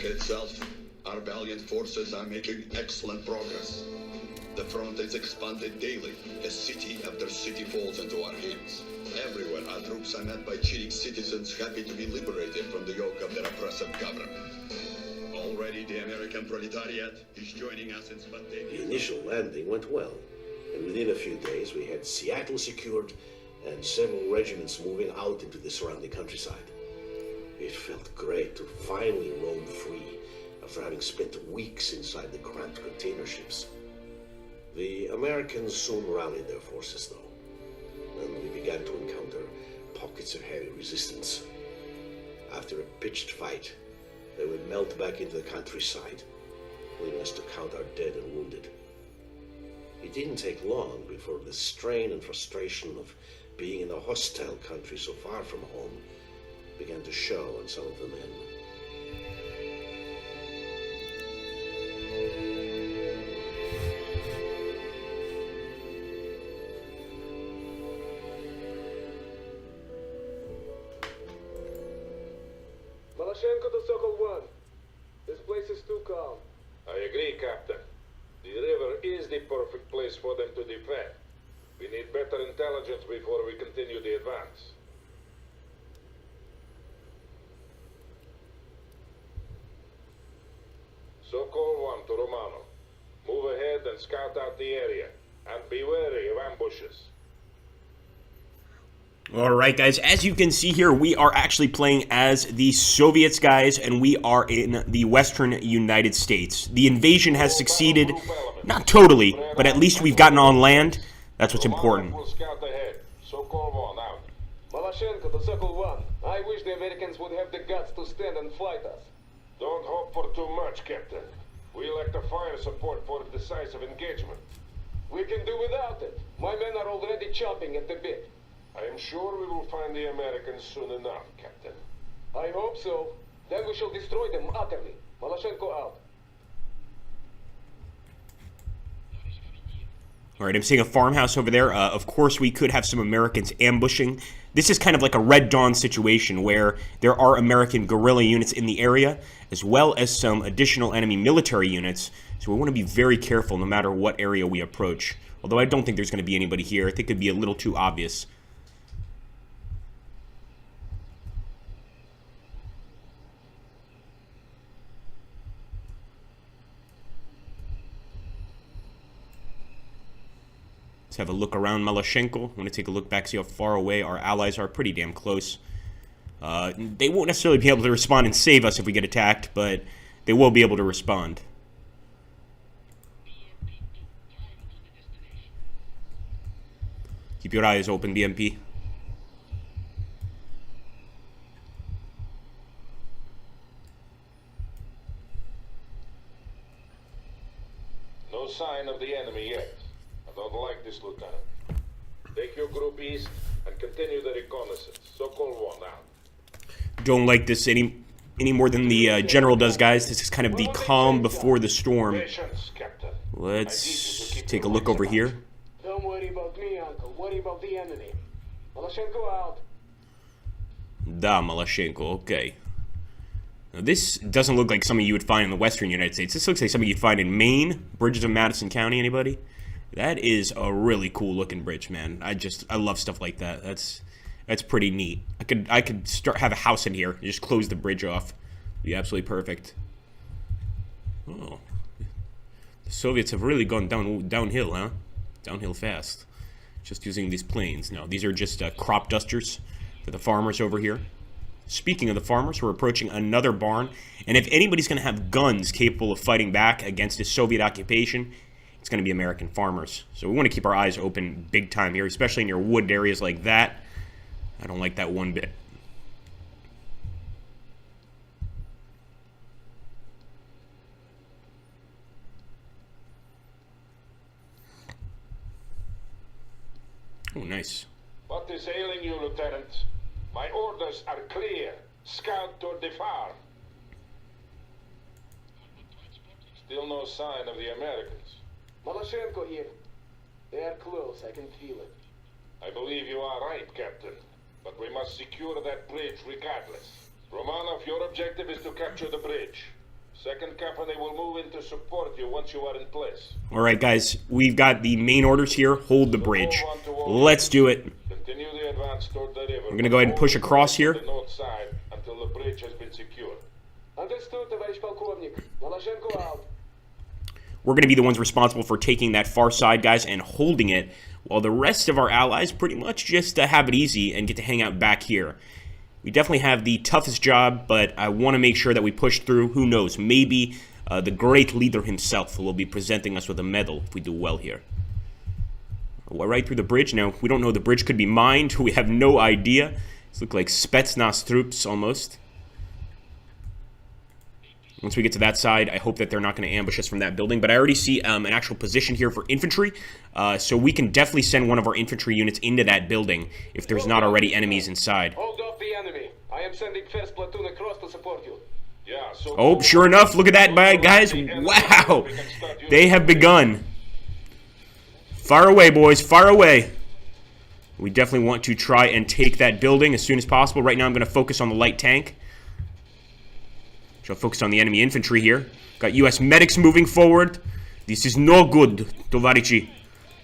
America itself, our valiant forces are making excellent progress. The front is expanded daily as city after city falls into our hands. Everywhere our troops are met by cheating citizens happy to be liberated from the yoke of their oppressive government. Already the American proletariat is joining us in spontaneous... The initial landing went well, and within a few days we had Seattle secured and several regiments moving out into the surrounding countryside. It felt great to finally roam free after having spent weeks inside the cramped container ships. The Americans soon rallied their forces, though, and we began to encounter pockets of heavy resistance. After a pitched fight, they would melt back into the countryside, leaving us to count our dead and wounded. It didn't take long before the strain and frustration of being in a hostile country so far from home began to show on some of the men. Malashenko to Sokol 1. This place is too calm. I agree, Captain. The river is the perfect place for them to defend. We need better intelligence before we continue the advance. Sokol 1 to Romano. Move ahead and scout out the area. And be wary of ambushes. Alright guys, as you can see here, we are actually playing as the Soviets, guys, and we are in the western United States. The invasion has succeeded, not totally, but at least we've gotten on land. That's what's important. Malashenko to Sokol 1. I wish the Americans would have the guts to stand and fight us. Don't hope for too much, Captain. We lack the fire support for a decisive engagement. We can do without it. My men are already chomping at the bit. I am sure we will find the Americans soon enough, Captain. I hope so. Then we shall destroy them utterly. Malashenko out. Alright, I'm seeing a farmhouse over there. Of course, we could have some Americans ambushing. This is kind of like a Red Dawn situation where there are American guerrilla units in the area, as well as some additional enemy military units. So we want to be very careful no matter what area we approach. Although I don't think there's going to be anybody here. I think it'd be a little too obvious. Let's have a look around Malashenko. I want to take a look back, see how far away our allies are. Pretty damn close. They won't necessarily be able to respond and save us if we get attacked, but they will be able to respond. Keep your eyes open, BMP. No sign of the enemy yet. I don't like this, Lieutenant. Take your group east and continue the reconnaissance. Sokol 1 out. Don't like this any more than the general does, guys. This is kind of the calm before the storm. Patience, Captain. Let's take a look over here. Don't worry about me, Uncle. Worry about the enemy. Malashenko out. Da, Malashenko, okay. Now, this doesn't look like something you would find in the western United States. This looks like something you'd find in Maine, bridges of Madison County. Anybody? That is a really cool looking bridge, man. I love stuff like that. That's pretty neat. I could have a house in here and just close the bridge off. Be absolutely perfect. Oh, the Soviets have really gone downhill, huh? Downhill fast. Just using these planes. No, these are just crop dusters for the farmers over here. Speaking of the farmers, we're approaching another barn, and if anybody's going to have guns capable of fighting back against a Soviet occupation, it's going to be American farmers. So we want to keep our eyes open big time here, especially in your wood areas like that. I don't like that one bit. Oh, nice. What is ailing you, Lieutenant? My orders are clear. Scout toward the farm. Still no sign of the Americans. Malashenko here. They are close. I can feel it. I believe you are right, Captain. But we must secure that bridge regardless. Romanov, your objective is to capture the bridge. Second company will move in to support you once you are in place. All right, guys, we've got the main orders here. Hold the bridge. Let's do it. Continue the advance toward the river. We're going to go ahead and push across here. The north side until the bridge has been secured. Understood, товарищ полковник. Малашенко out. We're going to be the ones responsible for taking that far side, guys, and holding it, while the rest of our allies pretty much just have it easy and get to hang out back here. We definitely have the toughest job, but I want to make sure that we push through. Who knows? Maybe the great leader himself will be presenting us with a medal if we do well here. We're right through the bridge. Now, we don't know. The bridge could be mined. We have no idea. These look like Spetsnaz troops almost. Once we get to that side, I hope that they're not going to ambush us from that building. But I already see an actual position here for infantry. So we can definitely send one of our infantry units into that building if there's not already enemies inside. Hold off the enemy. I am sending first platoon across to support you. Yeah, so Oh, sure enough. Look at that, guys. Wow. They have begun. Fire away, boys. Fire away. We definitely want to try and take that building as soon as possible. Right now, I'm going to focus on the light tank. Shall focus on the enemy infantry here. Got U.S. medics moving forward. This is no good, Tovarichi.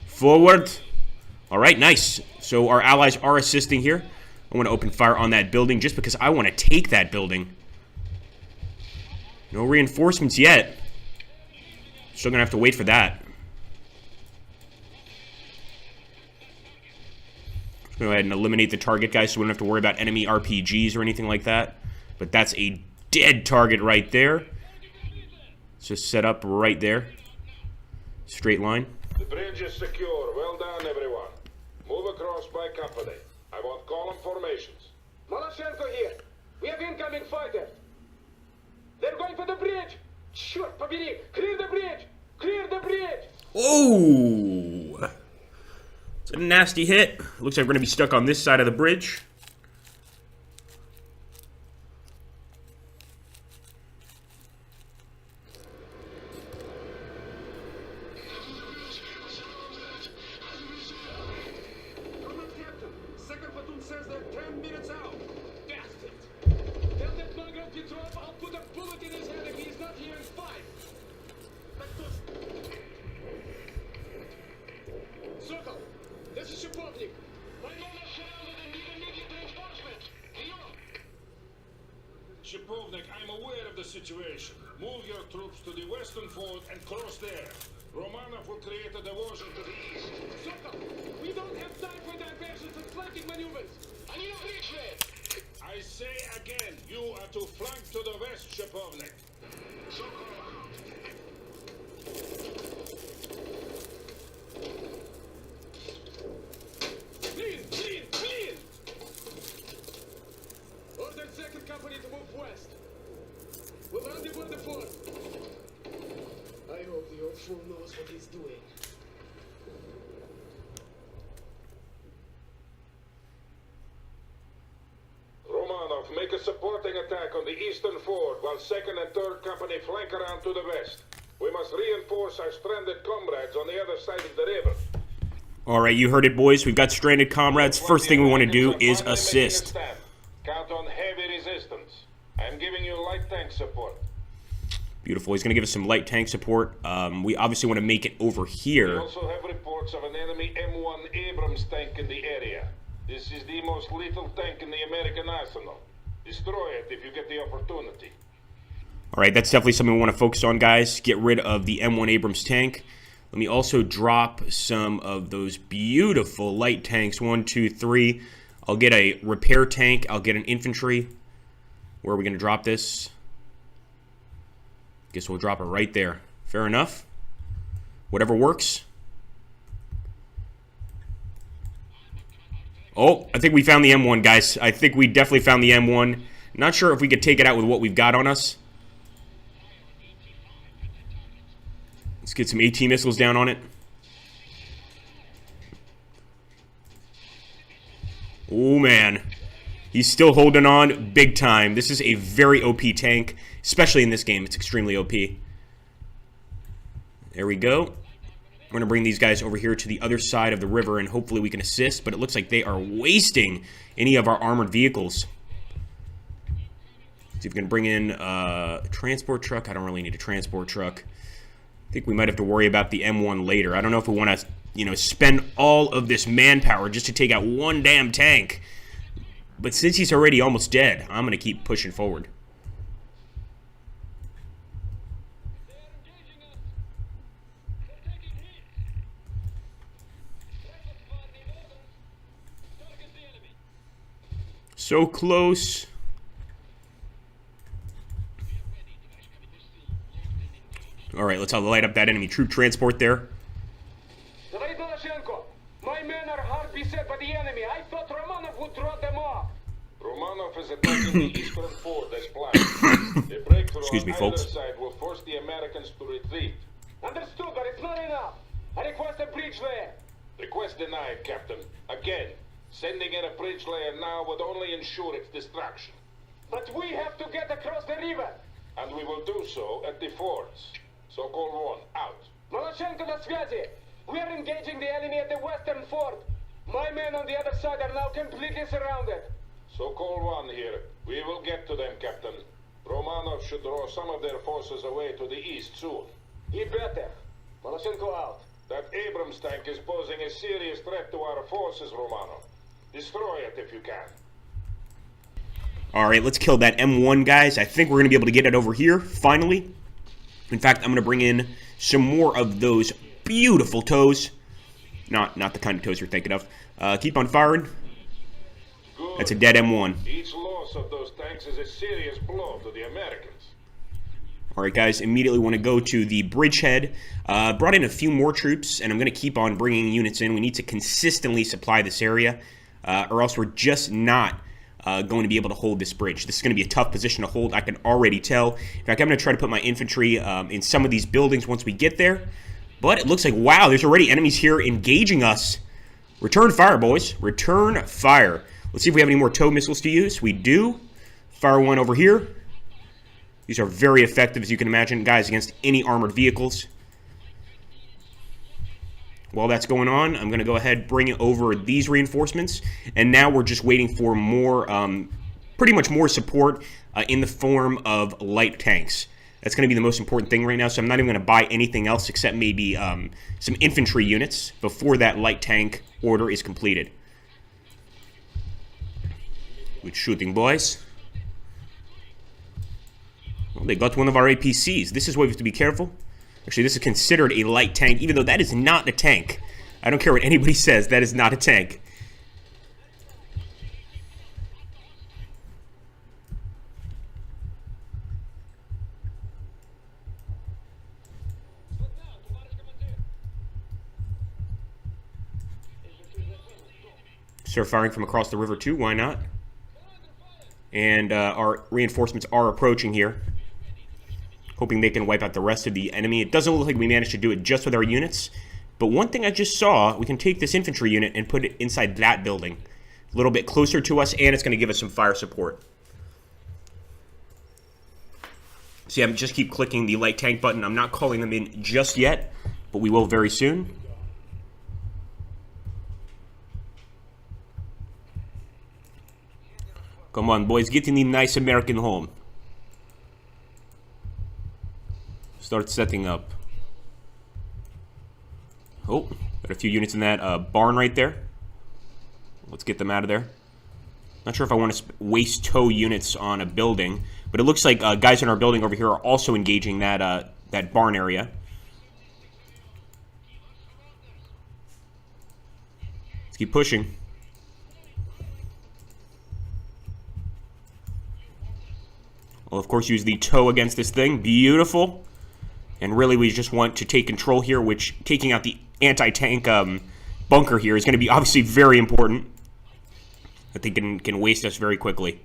Forward. All right, nice. So our allies are assisting here. I want to open fire on that building just because I want to take that building. No reinforcements yet. Still going to have to wait for that. Let's go ahead and eliminate the target, guys, so we don't have to worry about enemy RPGs or anything like that. But that's a dead target right there. It's just set up right there. Straight line. the bridge is secure. Well done, everyone. Move across by company. I want column formations. Malashенko here. We have incoming fighters. They're going for the bridge. Черт побери! Clear the bridge! Clear the bridge! Oh! It's a nasty hit. Looks like we're going to be stuck on this side of the bridge. Second platoon says they're 10 minutes out. Bastard! Tell that mongrel Petrov I'll put a bullet in his head if he's not here in 5. Sokol, this is Shapovnik. My men are surrounded and need immediate reinforcements. Shapovnik, I'm aware of the situation. Move your troops to the western fort and cross there. Romanov will create a diversion to the east. Sokol, we don't have time for diversions and flanking maneuvers. I need a bridgehead. I say again, you are to flank to the west, Shapovnik. Clean! Order second company to move west. We'll rendezvous at the fort. I hope the old fool knows what he's doing. Romanov, make a supporting attack on the eastern fort while second and third company flank around to the west. We must reinforce our stranded comrades on the other side of the river. All right, you heard it, boys. We've got stranded comrades. First thing we want to do is assist. Count on heavy resistance. I'm giving you light tank support. Beautiful. He's going to give us some light tank support. We obviously want to make it over We here. also have reports of an enemy M1 Abrams tank in the area. This is the most lethal tank in the American arsenal. Destroy it if you get the opportunity. All right, that's definitely something we want to focus on, guys. Get rid of the M1 Abrams tank. Let me also drop some of those beautiful light tanks. 1, 2, 3. I'll get a repair tank. I'll get an infantry. Where are we going to drop this? Guess we'll drop it right there. Fair enough. Whatever works. Oh, I think we found the M1, guys. I think we definitely found the M1. Not sure if we could take it out with what we've got on us. Let's get some AT missiles down on it. Oh, man. He's still holding on big time. This is a very OP tank, especially in this game. It's extremely OP. There we go. We're going to bring these guys over here to the other side of the river, and hopefully we can assist, but it looks like they are wasting any of our armored vehicles. See if we can bring in a transport truck. I don't really need a transport truck. I think we might have to worry about the M1 later. I don't know if we want to, spend all of this manpower just to take out one damn tank. But since he's already almost dead, I'm going to keep pushing forward. So close. Alright, let's light up that enemy troop transport there. My men are hard beset by the enemy. I thought Romanov would draw them off. Romanov is attacking the eastern fort as planned. A breakthrough Excuse me, on folks. either side will force the Americans to retreat. Understood, but it's not enough. I request a bridge layer. Request denied, Captain. Again, sending in a bridge layer now would only ensure its destruction. But we have to get across the river. And we will do so at the forts. So-called one, out. Maloshenko na связи. We are engaging the enemy at the western fort. My men on the other side are now completely surrounded. So-called one here. We will get to them, Captain. Romanov should draw some of their forces away to the east soon. He better. Maloshenko out. That Abrams tank is posing a serious threat to our forces, Romanov. Destroy it if you can. Alright, let's kill that M1, guys. I think we're going to be able to get it over here, finally. In fact, I'm going to bring in some more of those beautiful toes. Not the kind of toes you're thinking of. Keep on firing. Good. That's a dead M1. Each loss of those tanks is a serious blow to the Americans. Alright, guys, immediately want to go to the bridgehead. Brought in a few more troops, and I'm going to keep on bringing units in. We need to consistently supply this area, or else we're just not going to be able to hold this bridge. This is going to be a tough position to hold, I can already tell. In fact, I'm going to try to put my infantry in some of these buildings once we get there. But it looks like, wow, there's already enemies here engaging us. Return fire, boys. Return fire. Let's see if we have any more tow missiles to use. We do. Fire one over here. These are very effective, as you can imagine, guys, against any armored vehicles. While that's going on, I'm going to go ahead and bring over these reinforcements. And now we're just waiting for more, pretty much more support in the form of light tanks. That's going to be the most important thing right now, so I'm not even going to buy anything else except maybe some infantry units before that light tank order is completed. Good shooting, boys. Well, they got one of our APCs. This is why we have to be careful. Actually, this is considered a light tank, even though that is not a tank. I don't care what anybody says, that is not a tank. Start firing from across the river too, why not? And our reinforcements are approaching here. Hoping they can wipe out the rest of the enemy. It doesn't look like we managed to do it just with our units. But one thing I just saw, we can take this infantry unit and put it inside that building. A little bit closer to us, and it's going to give us some fire support. See, I'm just keep clicking the light tank button. I'm not calling them in just yet, but we will very soon. Come on, boys, get in the nice American home. Start setting up. Oh, got a few units in that barn right there. Let's get them out of there. Not sure if I want to waste tow units on a building, but it looks like guys in our building over here are also engaging that that barn area. Let's keep pushing. Well, of course, use the tow against this thing. Beautiful. And really, we just want to take control here, which taking out the anti-tank bunker here is going to be obviously very important. I think can waste us very quickly.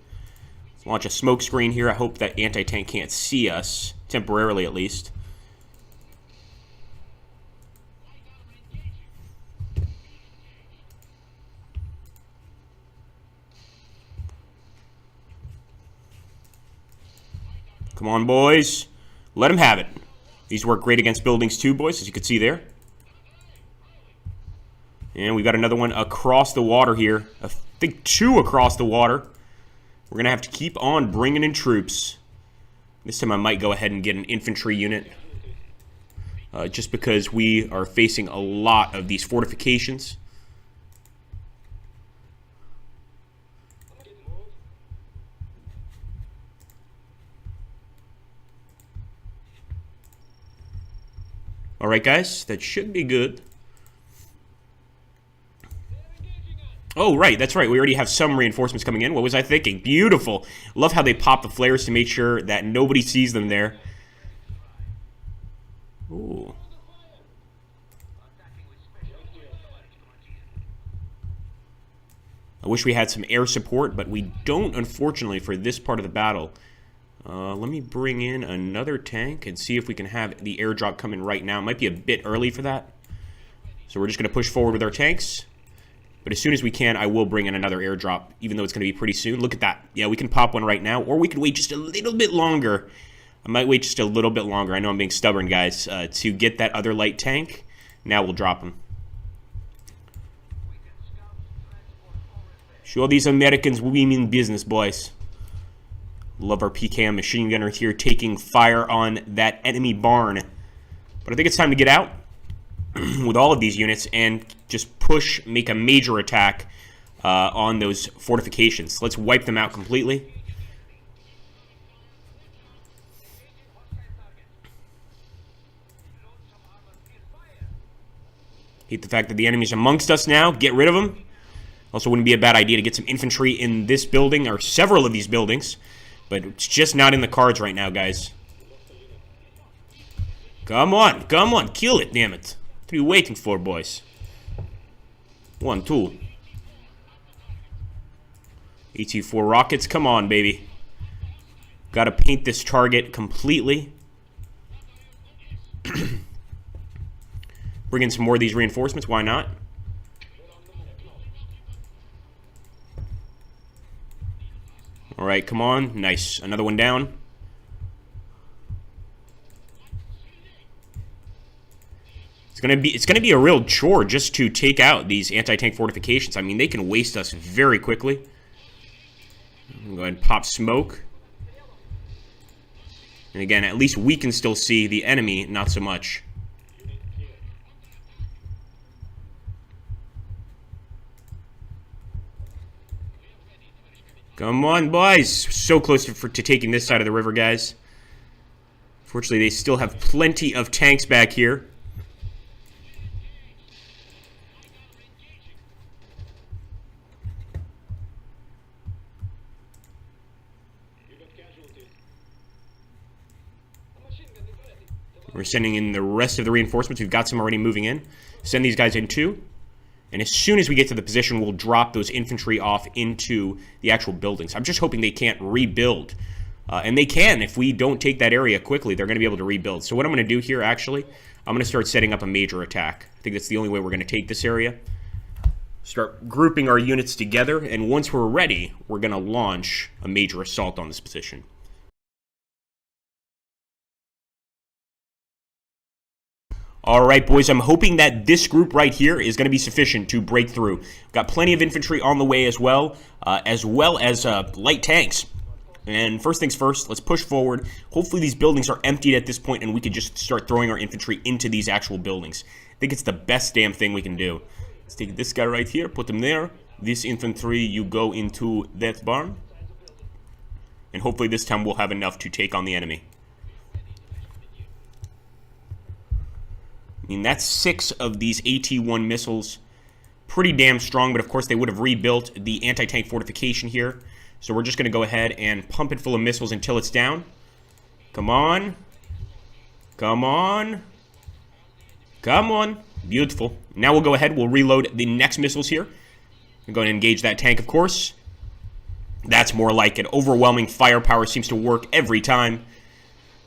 Let's launch a smoke screen here. I hope that anti-tank can't see us, temporarily at least. Come on, boys. Let him have it. These work great against buildings too, boys, as you can see there. And we got another one across the water here. I think two across the water. We're going to have to keep on bringing in troops. This time I might go ahead and get an infantry unit. Just because we are facing a lot of these fortifications. Alright guys, that should be good. Oh, right, that's right. We already have some reinforcements coming in. What was I thinking? Beautiful. Love how they pop the flares to make sure that nobody sees them there. Ooh. I wish we had some air support, but we don't, unfortunately, for this part of the battle. Let me bring in another tank and see if we can have the airdrop come in right now. It might be a bit early for that. So we're just going to push forward with our tanks. But as soon as we can, I will bring in another airdrop, even though it's going to be pretty soon. Look at that. Yeah, we can pop one right now, or we could wait just a little bit longer. I might wait just a little bit longer. I know I'm being stubborn, guys, to get that other light tank. Now we'll drop him. Show these Americans we mean business, boys. Love our PKM machine gunner here taking fire on that enemy barn. But I think it's time to get out with all of these units and just push, make a major attack on those fortifications. Let's wipe them out completely. Hate the fact that the enemy's amongst us now. Get rid of them. Also wouldn't be a bad idea to get some infantry in this building, or several of these buildings. But it's just not in the cards right now, guys. Come on, kill it, damn it. What are you waiting for, boys? 1, 2. AT-4 rockets, come on, baby. Gotta paint this target completely. Bring in some more of these reinforcements, why not? Alright, come on. Nice. Another one down. It's gonna be a real chore just to take out these anti-tank fortifications. I mean, they can waste us very quickly. I'm gonna go ahead and pop smoke. And again, at least we can still see the enemy, not so much. Come on, boys. So close to taking this side of the river, guys. Fortunately, they still have plenty of tanks back here. We're sending in the rest of the reinforcements. We've got some already moving in. Send these guys in too. And as soon as we get to the position, we'll drop those infantry off into the actual buildings. I'm just hoping they can't rebuild. And they can. If we don't take that area quickly, they're going to be able to rebuild. So what I'm going to do here, actually, I'm going to start setting up a major attack. I think that's the only way we're going to take this area. Start grouping our units together. And once we're ready, we're going to launch a major assault on this position. Alright, boys, I'm hoping that this group right here is going to be sufficient to break through. We've got plenty of infantry on the way as well as light tanks. And first things first, let's push forward. Hopefully these buildings are emptied at this point and we can just start throwing our infantry into these actual buildings. I think it's the best damn thing we can do. Let's take this guy right here, put him there. This infantry, you go into that barn. And hopefully this time we'll have enough to take on the enemy. I mean, that's 6 of these AT-1 missiles. Pretty damn strong, but of course they would have rebuilt the anti-tank fortification here. So we're just going to go ahead and pump it full of missiles until it's down. Come on. Come on. Come on. Beautiful. Now we'll go ahead, we'll reload the next missiles here. We're going to engage that tank, of course. That's more like it. Overwhelming firepower seems to work every time.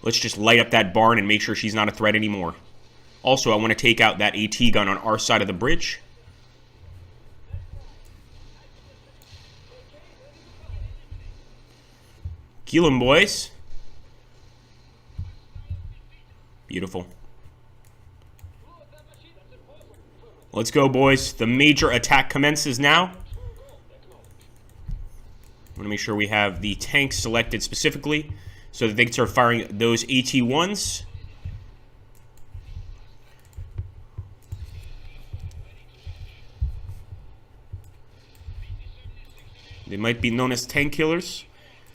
Let's just light up that barn and make sure she's not a threat anymore. Also, I want to take out that AT gun on our side of the bridge. Kill him, boys. Beautiful. Let's go, boys. The major attack commences now. I'm to make sure we have the tanks selected specifically so that they can start firing those AT-1s. They might be known as tank killers,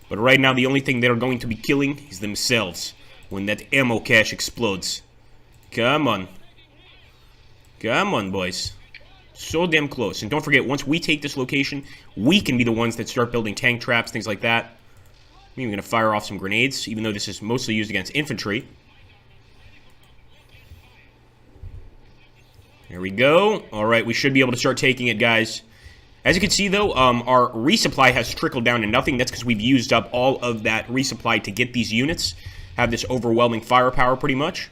but right now the only thing they're going to be killing is themselves when that ammo cache explodes. Come on. Come on, boys. So damn close. And don't forget, once we take this location, we can be the ones that start building tank traps, things like that. I'm even going to fire off some grenades, even though this is mostly used against infantry. There we go. Alright, we should be able to start taking it, guys. As you can see, though, our resupply has trickled down to nothing. That's because we've used up all of that resupply to get these units. Have this overwhelming firepower, pretty much.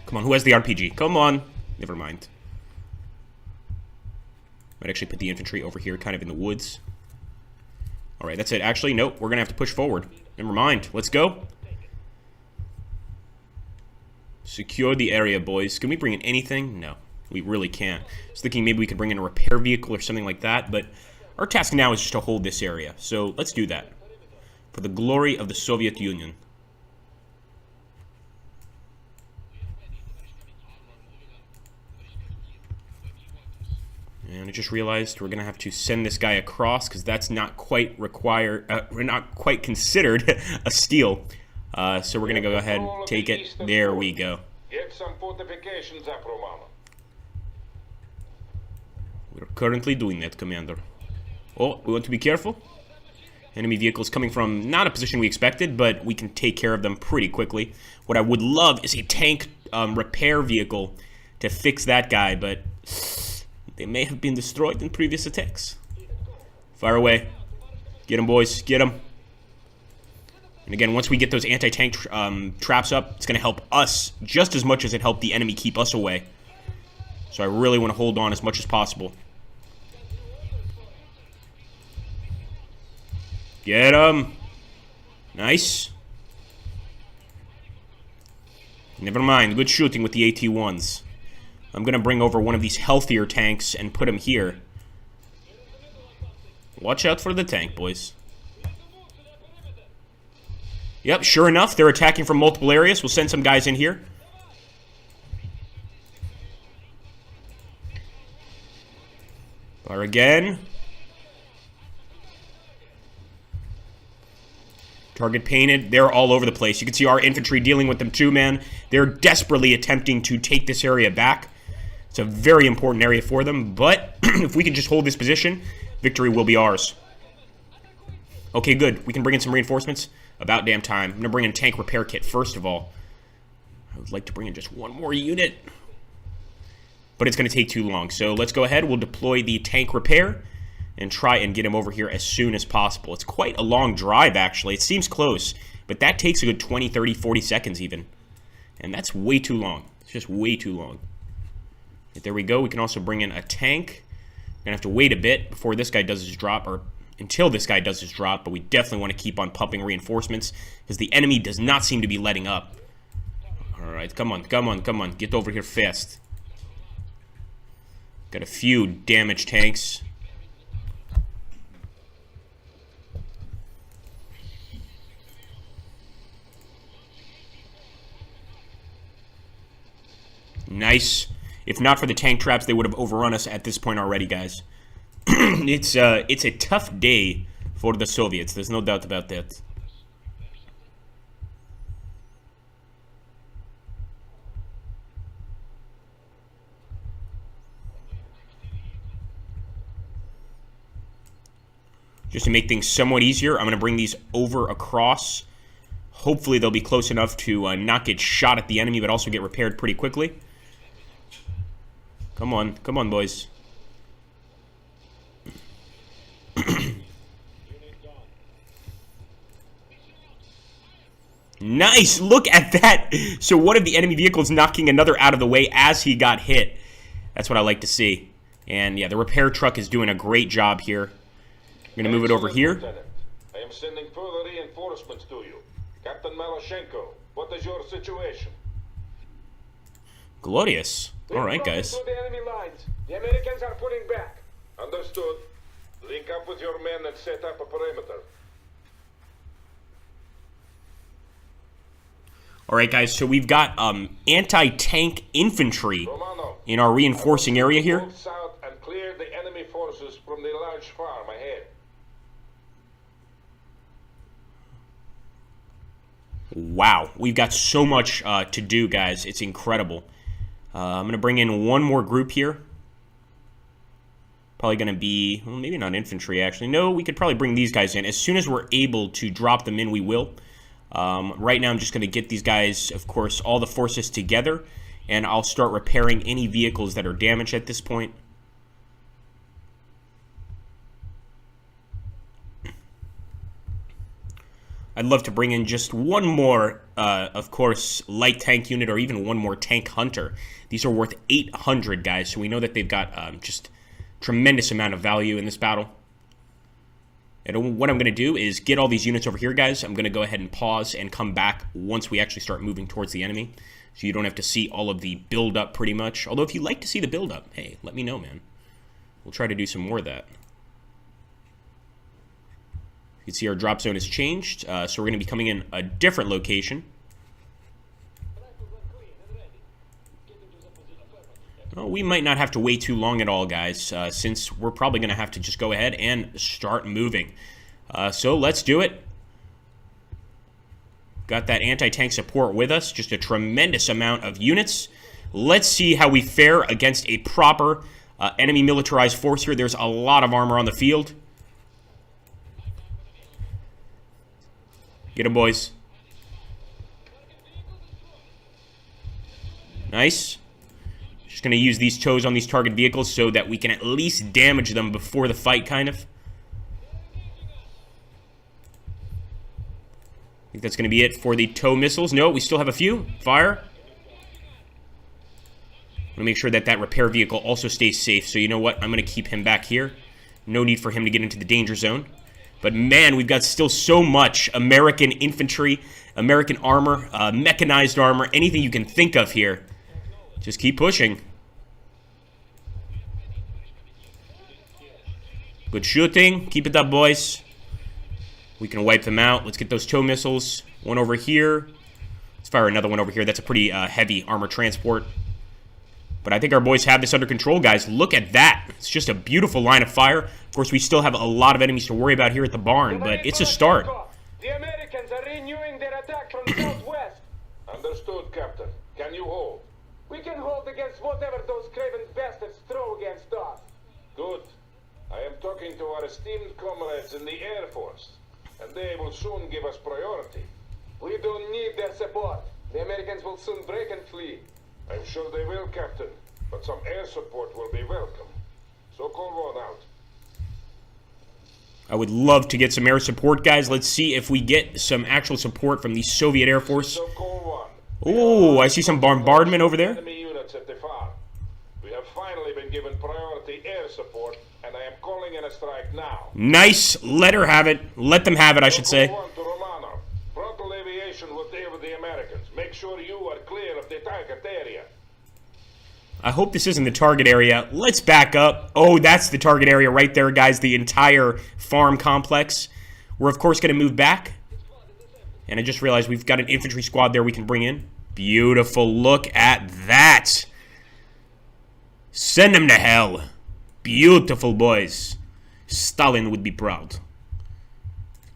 Come on, who has the RPG? Come on. Never mind. Might actually put the infantry over here, kind of in the woods. Alright, that's it. Actually, nope, we're going to have to push forward. Never mind. Let's go. Secure the area, boys. Can we bring in anything? No. We really can't. I was thinking maybe we could bring in a repair vehicle or something like that, but our task now is just to hold this area. So let's do that. For the glory of the Soviet Union. And I just realized we're going to have to send this guy across because that's not quite required, we're not quite considered a steal. So we're going to go ahead and take it. There we go. Get some fortifications up, Romano. We're currently doing that, Commander. Oh, we want to be careful. Enemy vehicles coming from not a position we expected, but we can take care of them pretty quickly. What I would love is a tank repair vehicle to fix that guy, but they may have been destroyed in previous attacks. Fire away. Get them, boys. Get them. And again, once we get those anti-tank traps up, it's going to help us just as much as it helped the enemy keep us away. So I really want to hold on as much as possible. Get him. Nice. Never mind. Good shooting with the AT-1s. I'm going to bring over one of these healthier tanks and put him here. Watch out for the tank, boys. Yep, sure enough, they're attacking from multiple areas. We'll send some guys in here. Fire again. Target painted. They're all over the place. You can see our infantry dealing with them too, man. They're desperately attempting to take this area back. It's a very important area for them, but if we can just hold this position, victory will be ours. Okay, good. We can bring in some reinforcements. About damn time. I'm going to bring in a tank repair kit first of all. I would like to bring in just one more unit, but it's going to take too long. So let's go ahead. We'll deploy the tank repair and try and get him over here as soon as possible. It's quite a long drive, actually. It seems close, but that takes a good 20, 30, 40 seconds even. And that's way too long. It's just way too long. But there we go. We can also bring in a tank. We're going to have to wait a bit before this guy does his drop, or until this guy does his drop, but we definitely want to keep on pumping reinforcements because the enemy does not seem to be letting up. Alright, come on, come on, come on. Get over here fast. Got a few damaged tanks. Nice. If not for the tank traps, they would have overrun us at this point already, guys. It's a tough day for the Soviets. There's no doubt about that. Just to make things somewhat easier, I'm going to bring these over across. Hopefully they'll be close enough to not get shot at the enemy, but also get repaired pretty quickly. Come on, boys. Nice! Look at that! So one of the enemy vehicles knocking another out of the way as he got hit. That's what I like to see. And yeah, the repair truck is doing a great job here. I'm going to move it over here. Lieutenant. I am sending further reinforcements to you. Captain Maloshenko, what is your situation? Glorious. Alright, guys. Through the enemy lines. The Americans are pulling back. Understood. Link up with your men and set up a perimeter. Alright guys, so we've got anti-tank infantry Romano, in our reinforcing area here. move south and clear the enemy forces from the large farm ahead. Wow, we've got so much to do, guys. It's incredible. I'm going to bring in one more group here. Probably going to be, well, maybe not infantry, actually. No, we could probably bring these guys in. As soon as we're able to drop them in, we will. Right now, I'm just going to get these guys, of course, all the forces together, and I'll start repairing any vehicles that are damaged at this point. I'd love to bring in just one more, of course, light tank unit, or even one more tank hunter. These are worth 800, guys, so we know that they've got just tremendous amount of value in this battle. And what I'm going to do is get all these units over here, guys. I'm going to go ahead and pause and come back once we actually start moving towards the enemy, so you don't have to see all of the build-up pretty much. Although if you like to see the build-up, hey, let me know, man. We'll try to do some more of that. You can see our drop zone has changed, so we're going to be coming in a different location. Well, we might not have to wait too long at all, guys, since we're probably going to have to just go ahead and start moving. So let's do it. Got that anti-tank support with us, just a tremendous amount of units. Let's see how we fare against a proper enemy militarized force here. There's a lot of armor on the field. Get them, boys. Nice. Just going to use these toes on these target vehicles so that we can at least damage them before the fight, kind of. I think that's going to be it for the tow missiles. No, we still have a few. Fire. I'm going to make sure that that repair vehicle also stays safe. So you know what? I'm going to keep him back here. No need for him to get into the danger zone. But man, we've got still so much American infantry, American armor, mechanized armor, anything you can think of here. Just keep pushing. Good shooting. Keep it up, boys. We can wipe them out. Let's get those tow missiles. One over here. Let's fire another one over here. That's a pretty heavy armor transport. But I think our boys have this under control, guys. Look at that. It's just a beautiful line of fire. Of course, we still have a lot of enemies to worry about here at the barn, but it's a start. The Americans are renewing their attack from southwest. Understood, Captain. Can you hold? We can hold against whatever those craven bastards throw against us. Good. I am talking to our esteemed comrades in the Air Force, and they will soon give us priority. We don't need their support. The Americans will soon break and flee. I'm sure they will, Captain, but some air support will be welcome. So call one out. I would love to get some air support, guys. Let's see if we get some actual support from the Soviet Air Force. So call one. Oh, I see some bombardment over there. Enemy units at the farm. We have finally been given priority air support, and I am calling in a strike now. Nice. Let her have it. Let them have it, I should say. Call one to Romano. Frontal aviation will deal with the Americans. Make sure you are clear of the target area. I hope this isn't the target area. Let's back up. Oh, that's the target area right there, guys. The entire farm complex. We're, of course, going to move back. And I just realized we've got an infantry squad there we can bring in. Beautiful. Look at that. Send them to hell. Beautiful, boys. Stalin would be proud.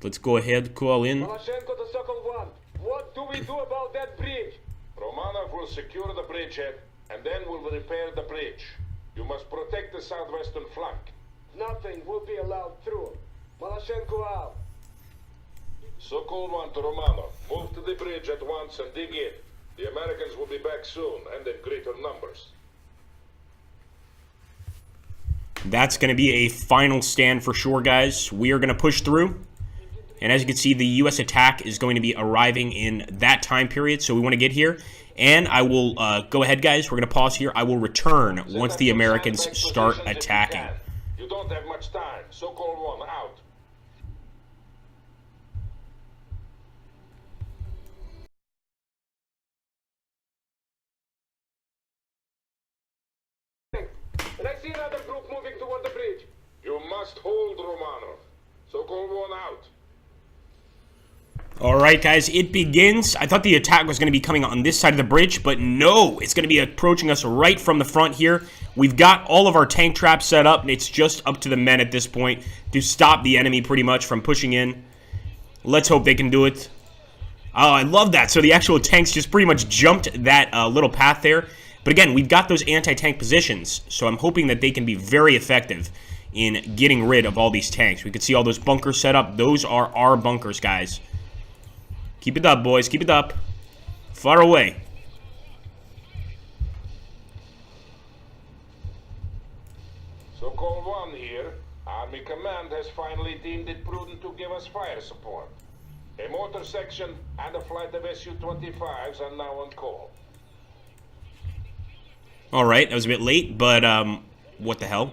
Let's go ahead, call in. Malashenko to Sokol 1. What do we do about that bridge? Romanov will secure the bridgehead, and then we'll repair the bridge. You must protect the southwestern flank. Nothing will be allowed through. Malashenko out. Sokol 1 to Romanov. Move to the bridge at once and dig in. The Americans will be back soon, and in greater numbers. That's going to be a final stand for sure, guys. We are going to push through. And as you can see, the U.S. attack is going to be arriving in that time period. So we want to get here. And I will go ahead, guys. We're going to pause here. I will return once the Americans start attacking. You don't have much time. Sokol 1 out. And I see another group moving toward the bridge. You must hold, Romanov. So-called one out. Alright, guys, it begins. I thought the attack was going to be coming on this side of the bridge, but no, it's going to be approaching us right from the front here. We've got all of our tank traps set up, and it's just up to the men at this point to stop the enemy pretty much from pushing in. Let's hope they can do it. Oh, I love that. So the actual tanks just pretty much jumped that little path there. But again, we've got those anti-tank positions, so I'm hoping that they can be very effective in getting rid of all these tanks. We can see all those bunkers set up. Those are our bunkers, guys. Keep it up, boys. Keep it up. Far away. So-called one here. Army Command has finally deemed it prudent to give us fire support. A motor section and a flight of Su-25s are now on call. Alright, that was a bit late, but, what the hell?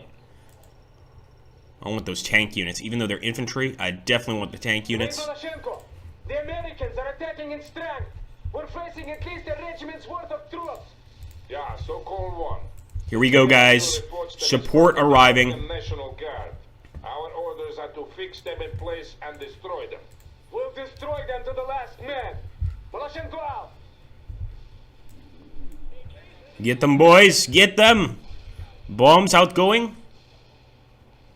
I want those tank units. Even though they're infantry, I definitely want the tank units. Lukashenko, the Americans are attacking in strength. We're facing at least a regiment's worth of troops. Yeah, so-called one. Here we go, guys. Support arriving. National Guard. Our orders are to fix them in place and destroy them. We'll destroy them to the last man. Lukashenko out. Get them, boys. Get them. Bombs outgoing.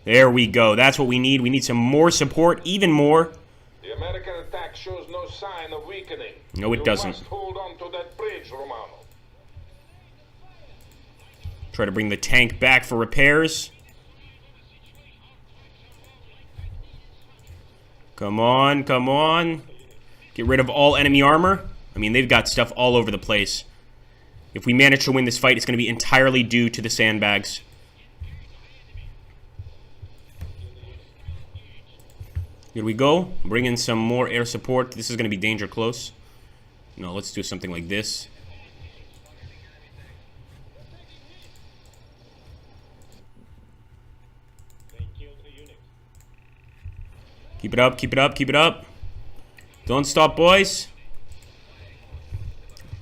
There we go. That's what we need. We need some more support, even more. The American attack shows no sign of weakening. No, it doesn't. You must hold on to that bridge, Romano. Try to bring the tank back for repairs. Come on, come on. Get rid of all enemy armor. I mean, they've got stuff all over the place. If we manage to win this fight, it's going to be entirely due to the sandbags. Here we go. Bring in some more air support. This is going to be danger close. No, let's do something like this. Keep it up, keep it up, keep it up. Don't stop, boys.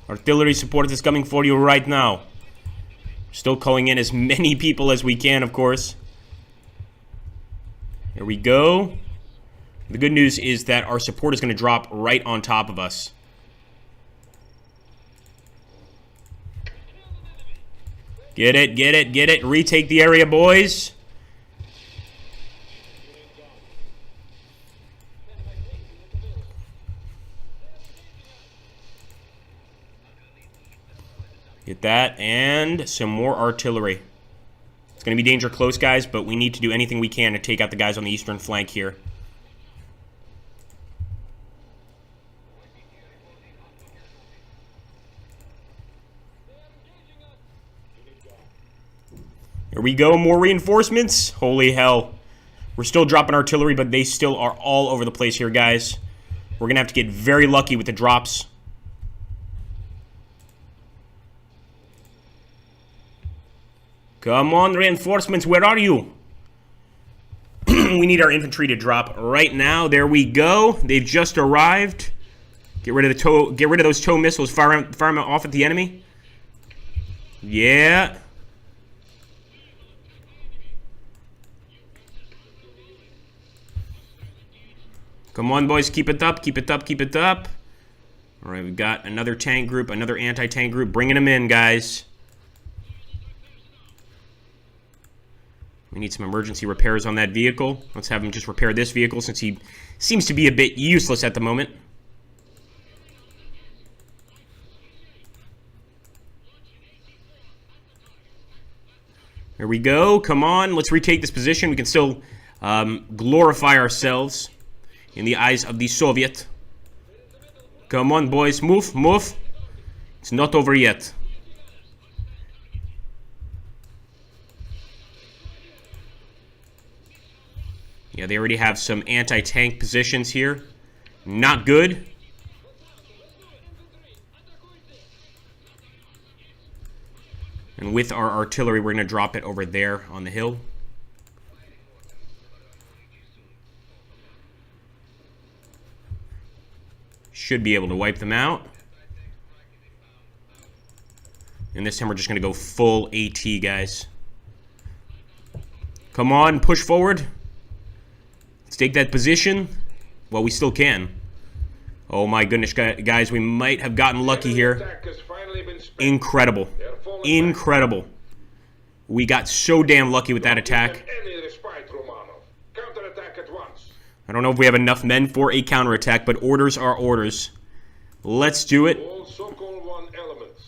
Artillery support is coming for you right now. Still calling in as many people as we can, of course. Here we go. The good news is that our support is going to drop right on top of us. Get it, get it, get it. Retake the area, boys. Get that, and some more artillery. It's going to be danger close, guys, but we need to do anything we can to take out the guys on the eastern flank here. Here we go, more reinforcements. Holy hell. We're still dropping artillery, but they still are all over the place here, guys. We're going to have to get very lucky with the drops. Come on, reinforcements, where are you? We need our infantry to drop right now. There we go. They've just arrived. Get rid of the tow. Get rid of those tow missiles. Fire them off at the enemy. Yeah. Come on, boys. Keep it up. Keep it up. Keep it up. All right, we've got another tank group, another anti-tank group. Bringing them in, guys. We need some emergency repairs on that vehicle. Let's have him just repair this vehicle since he seems to be a bit useless at the moment. There we go. Come on. Let's retake this position. We can still glorify ourselves in the eyes of the Soviet. Come on, boys. Move, move. It's not over yet. Yeah, they already have some anti-tank positions here. Not good. And with our artillery, we're going to drop it over there on the hill. Should be able to wipe them out. And this time we're just going to go full AT, guys. Come on, push forward. Let's take that position. Well, we still can. Oh my goodness, guys, we might have gotten lucky here. Attack has finally been spent. Incredible. They're falling Incredible. We got so damn lucky with that back. Give attack. them any respite, Romanov. Counterattack at once. I don't know if we have enough men for a counterattack, but orders are orders. Let's do it. All Sokol 1 elements.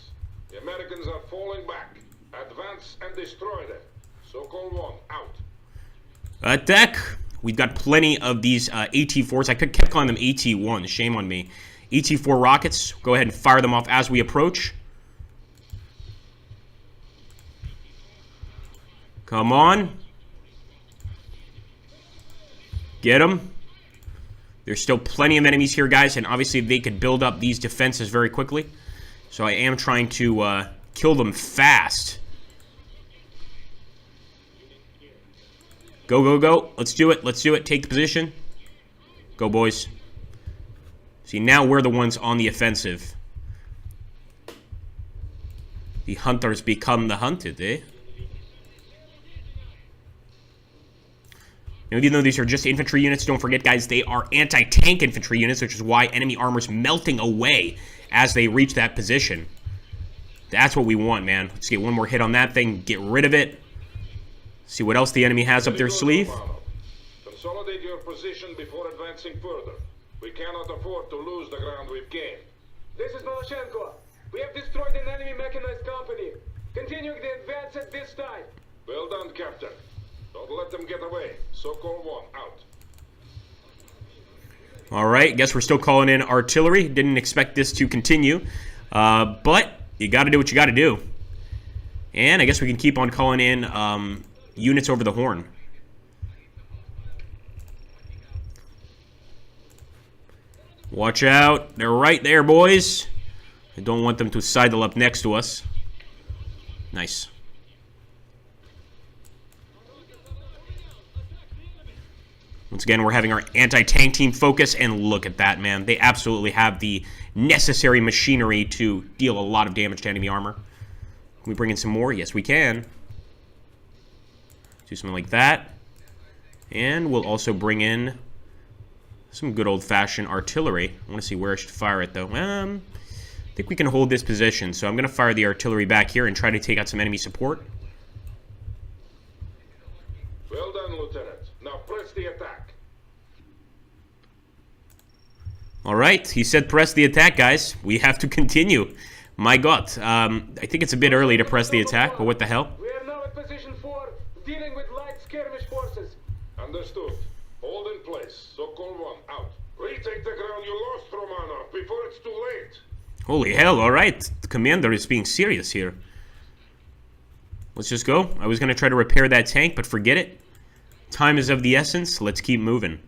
The Americans are falling back. Advance and destroy them. Sokol 1 out. Attack. We've got plenty of these AT-4s. I kept calling them AT-1s. Shame on me. AT-4 rockets. Go ahead and fire them off as we approach. Come on. Get them. There's still plenty of enemies here, guys, and obviously they could build up these defenses very quickly. So I am trying to kill them fast. Go, go, go. Let's do it. Let's do it. Take the position. Go, boys. See, now we're the ones on the offensive. The hunters become the hunted, eh? Now, even though these are just infantry units, don't forget, guys, they are anti-tank infantry units, which is why enemy armor's melting away as they reach that position. That's what we want, man. Let's get one more hit on that thing, get rid of it. See what else the enemy has up their sleeve. Consolidate your position before advancing further. We cannot afford to lose the ground we've gained. This is Maloshenko. We have destroyed an enemy mechanized company. Continuing the advance at this time. Well done, Captain. Don't let them get away. Sokol 1 out. Alright, guess we're still calling in artillery. Didn't expect this to continue. But you gotta do what you gotta do. And I guess we can keep on calling in units over the horn. Watch out. They're right there, boys. I don't want them to sidle up next to us. Nice. Once again, we're having our anti-tank team focus, and look at that, man. They absolutely have the necessary machinery to deal a lot of damage to enemy armor. Can we bring in some more? Yes, we can. Do something like that. And we'll also bring in some good old-fashioned artillery. I want to see where I should fire it, though. I think we can hold this position, so I'm going to fire the artillery back here and try to take out some enemy support. Well done, Lieutenant. Now press the attack. Alright, he said press the attack, guys. We have to continue. My God. I think it's a bit early to press the attack, but what the hell? We are now at position 4, dealing with light skirmish forces. Understood. Hold in place. Sokol 1 out. Retake the ground you lost, Romanov, before it's too late. Holy hell, alright. The commander is being serious here. Let's just go. I was going to try to repair that tank, but forget it. Time is of the essence. Let's keep moving.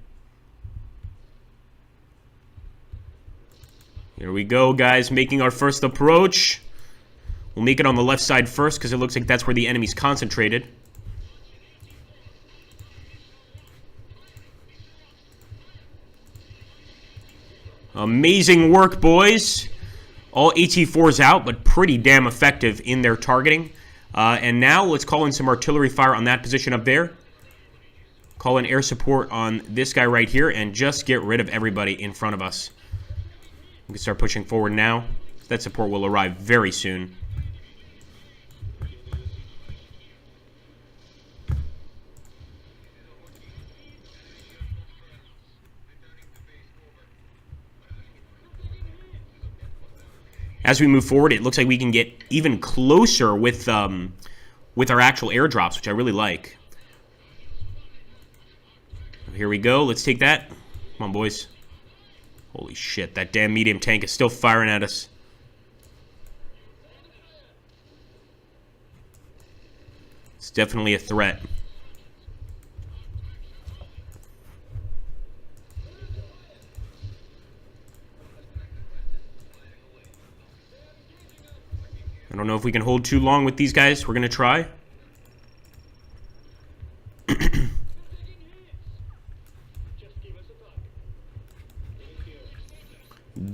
Here we go, guys. Making our first approach. We'll make it on the left side first, because it looks like that's where the enemy's concentrated. Amazing work, boys. All AT-4s out, but pretty damn effective in their targeting. And now let's call in some artillery fire on that position up there. Call in air support on this guy right here, and just get rid of everybody in front of us. We can start pushing forward now. That support will arrive very soon. As we move forward, it looks like we can get even closer with our actual airdrops, which I really like. Here we go. Let's take that. Come on, boys. Holy shit, that damn medium tank is still firing at us. It's definitely a threat. I don't know if we can hold too long with these guys. We're going to try.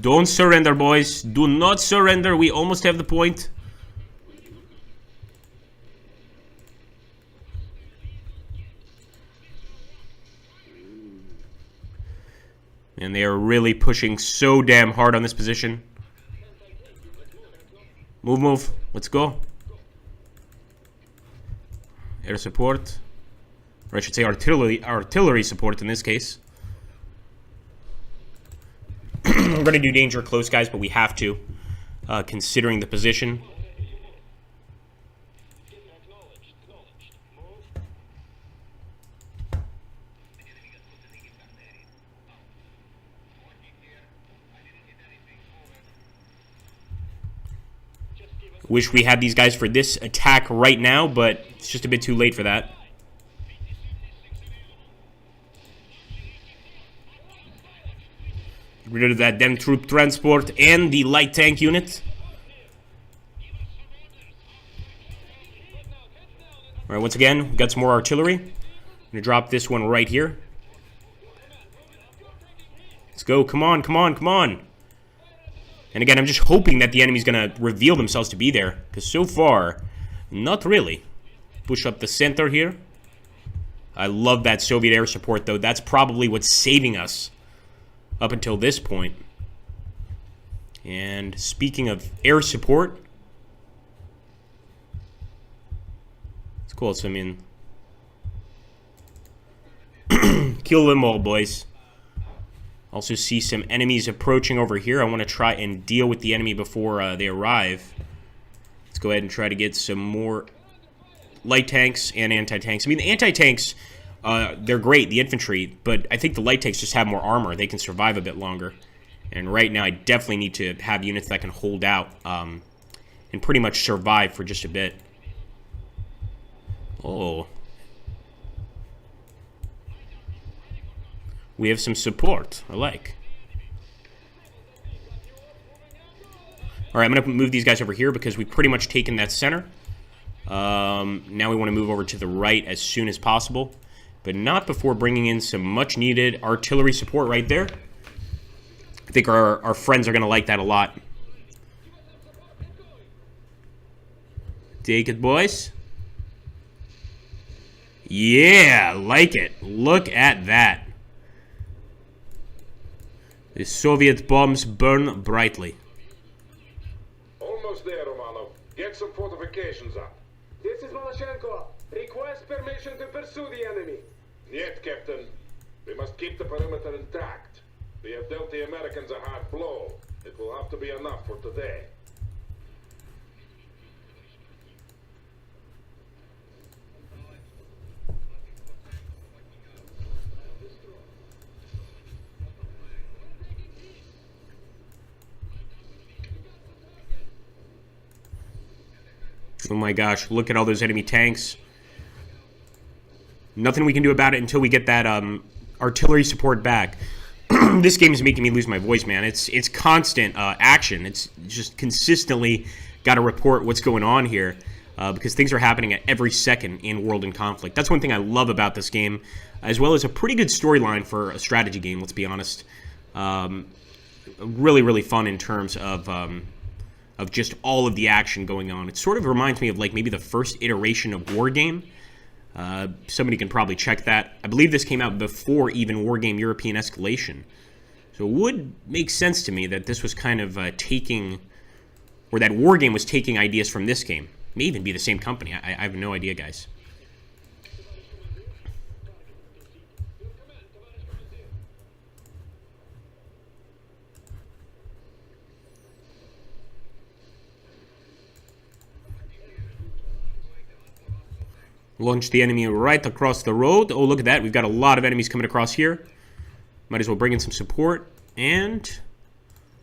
Don't surrender, boys. Do not surrender. We almost have the point. And they are really pushing so damn hard on this position. Move, move. Let's go. Air support. Or I should say artillery support in this case. We're going to do danger close, guys, but we have to, considering the position. Wish we had these guys for this attack right now, but it's just a bit too late for that. Get rid of that damn troop transport and the light tank unit. Alright, once again, we've got some more artillery. I'm gonna drop this one right here. Let's go, come on, come on, come on. And again, I'm just hoping that the enemy's going to reveal themselves to be there. Because so far, not really. Push up the center here. I love that Soviet air support, though. That's probably what's saving us up until this point. And speaking of air support. It's cool. So, I mean, kill them all, boys. Also see some enemies approaching over here. I want to try and deal with the enemy before they arrive. Let's go ahead and try to get some more light tanks and anti-tanks. I mean, the anti-tanks, they're great, the infantry, but I think the light tanks just have more armor. They can survive a bit longer. And right now, I definitely need to have units that can hold out and pretty much survive for just a bit. Oh. We have some support. I like. Alright, I'm going to move these guys over here because we've pretty much taken that center. Now we want to move over to the right as soon as possible. But not before bringing in some much-needed artillery support right there. I think our friends are going to like that a lot. Take it, boys. Yeah, like it. Look at that. The Soviet bombs burn brightly. Almost there, Romanov. Get some fortifications up. This is Maloshenko. Request permission to pursue the enemy. Yet, Captain. We must keep the perimeter intact. We have dealt the Americans a hard blow. It will have to be enough for today. Oh my gosh, look at all those enemy tanks. Nothing we can do about it until we get that artillery support back. This game is making me lose my voice, man. It's constant action. It's just consistently got to report what's going on here because things are happening at every second in World in Conflict. That's one thing I love about this game, as well as a pretty good storyline for a strategy game, let's be honest. Really, really fun in terms of just all of the action going on. It sort of reminds me of like maybe the first iteration of War Game. Somebody can probably check that. I believe this came out before even War Game European Escalation. So it would make sense to me that this was kind of taking, or that War Game was taking ideas from this game. May even be the same company. I have no idea, guys. Launch the enemy right across the road. Oh, look at that. We've got a lot of enemies coming across here. Might as well bring in some support. And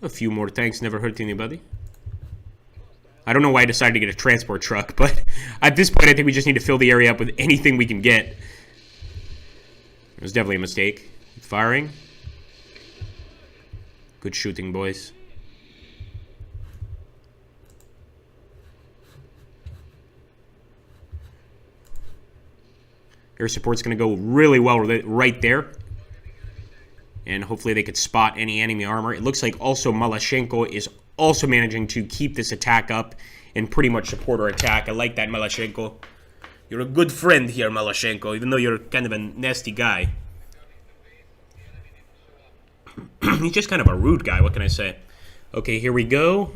a few more tanks never hurt anybody. I don't know why I decided to get a transport truck, but at this point I think we just need to fill the area up with anything we can get. It was definitely a mistake. Firing. Good shooting, boys. Air support's going to go really well right there. And hopefully they could spot any enemy armor. It looks like also Maloshenko is also managing to keep this attack up and pretty much support our attack. I like that, Maloshenko. You're a good friend here, Maloshenko, even though you're kind of a nasty guy. He's just kind of a rude guy, what can I say? Okay, here we go.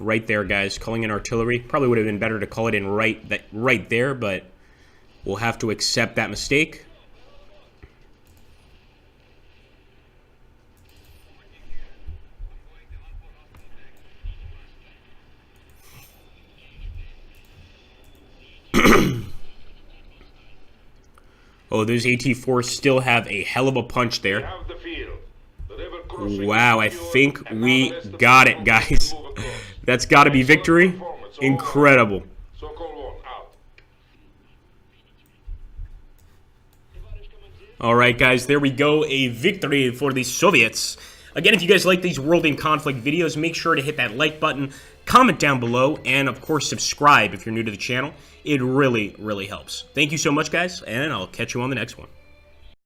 Right there, guys, calling in artillery. Probably would have been better to call it in right there, but we'll have to accept that mistake. Oh, those AT-4s still have a hell of a punch We there. have the field. The river crossing Wow, I is secured, think and now we the rest of got the it, forces guys. move across. That's got to be victory. Incredible. So-called one, out. All right, guys, there we go. A victory for the Soviets. Again, if you guys like these World in Conflict videos, make sure to hit that like button, comment down below, and, of course, subscribe if you're new to the channel. It really, really helps. Thank you so much, guys, and I'll catch you on the next one.